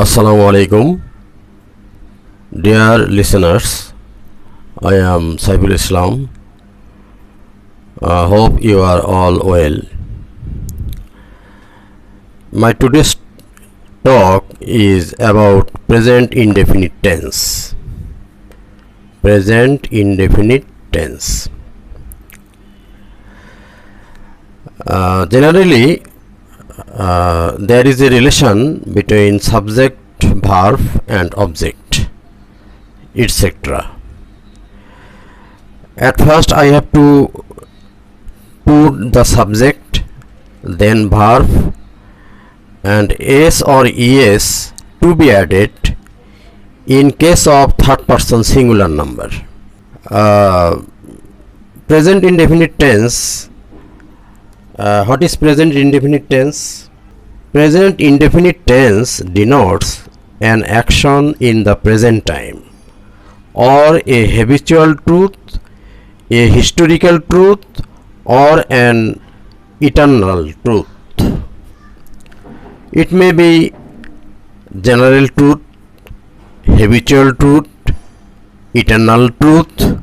Assalamu alaikum, dear listeners. I am Saiful Islam. Hope you are all well. My today's talk is about present indefinite tense. Present indefinite tense. Generally, there is a relation between subject, verb, and object, etc. At first, I have to put the subject, then verb, and s or es to be added in case of third person singular number. Present indefinite tense. What is present indefinite tense? Present indefinite tense denotes an action in the present time, or a habitual truth, a historical truth, or an eternal truth. It may be general truth, habitual truth, eternal truth,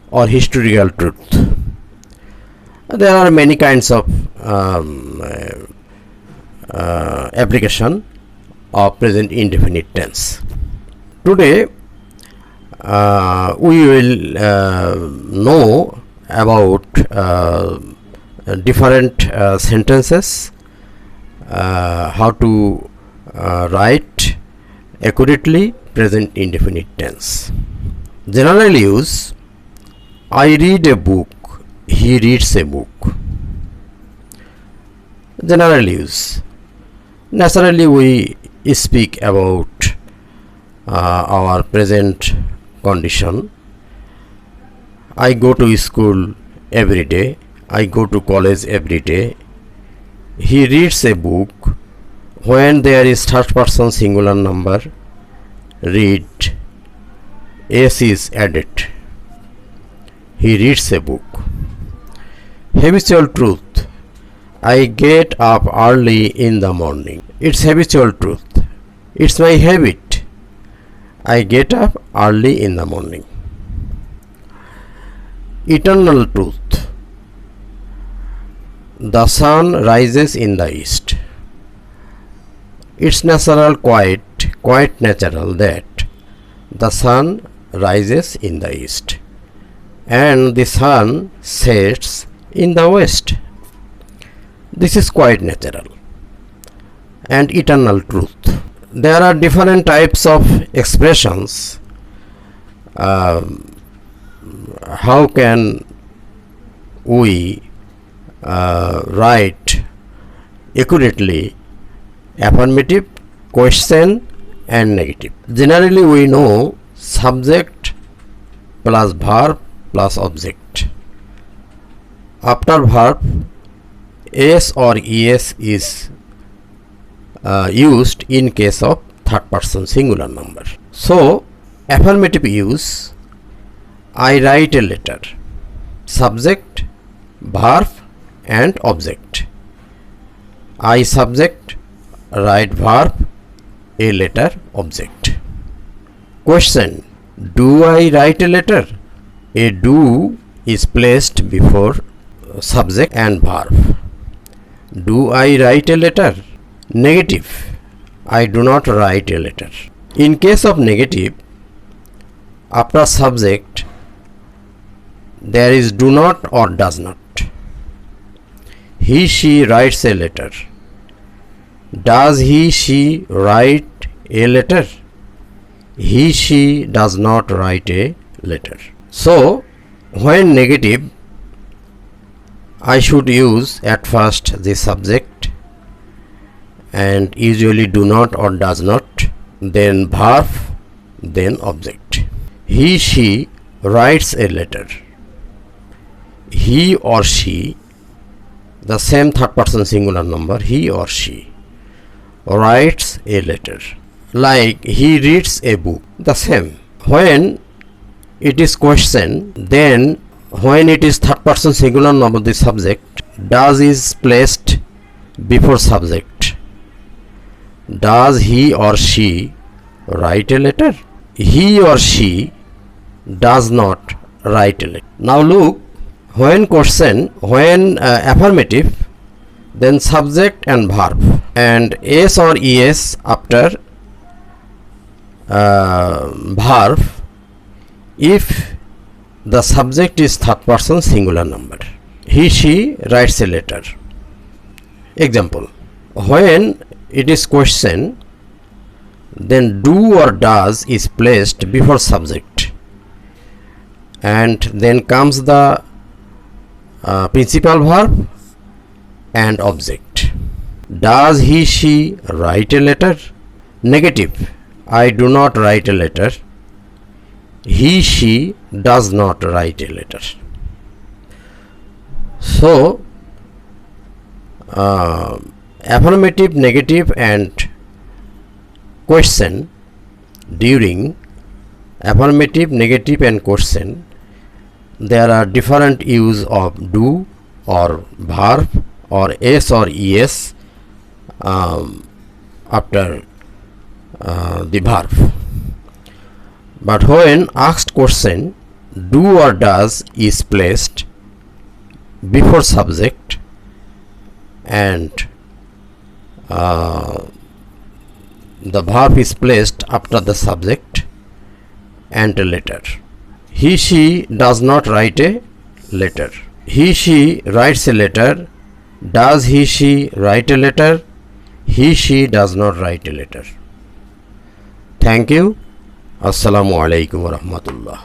or historical truth. There are many kinds of application of present indefinite tense. Today we will know about different sentences, how to write accurately present indefinite tense. General use: I read a book, he reads a book. General use: naturally we speak about our present condition. I go to school every day, I go to college every day. He reads a book. When there is third person singular number, read, s is added. He reads a book. Habitual truth: I get up early in the morning. It's habitual truth. It's my habit. I get up early in the morning. Eternal truth: the sun rises in the east. It's natural, quite natural that the sun rises in the east and the sun sets in the west. This is quite natural. And eternal truth: there are different types of expressions. How can we write accurately affirmative, question, and negative? Generally we know subject plus verb plus object. After verb, s or es is used in case of third person singular number. So, affirmative use: I write a letter. Subject, verb, and object. I subject, write verb, a letter, object. Question: do I write a letter? A do is placed before subject and verb. Do I write a letter? Negative: I do not write a letter. In case of negative, after subject there is do not or does not. He, she writes a letter. Does he, she write a letter? He, she does not write a letter. So, when negative, I should use at first the subject and usually do not or does not, then verb, then object. He, she writes a letter. He or she, the same third person singular number, he or she writes a letter. Like he reads a book, the same. When it is question, then when it is third person singular number, the subject, does is placed before subject. Does he or she write a letter? He or she does not write a letter. Now look, when affirmative, then subject and verb, and yes or es after verb if the subject is third person singular number. He she writes a letter. Example, when it is question, then do or does is placed before subject, and then comes the principal verb and object. Does he she write a letter? Negative, I do not write a letter. He she does not write a letter. So affirmative, negative and question, during affirmative, negative and question, there are different use of do or verb or s or es after the verb. But when asked question, do or does is placed before subject, and the verb is placed after the subject and a letter. He she does not write a letter. He she writes a letter. Does he she write a letter? He she does not write a letter. Thank you. Assalamu alaikum wa rahmatullah.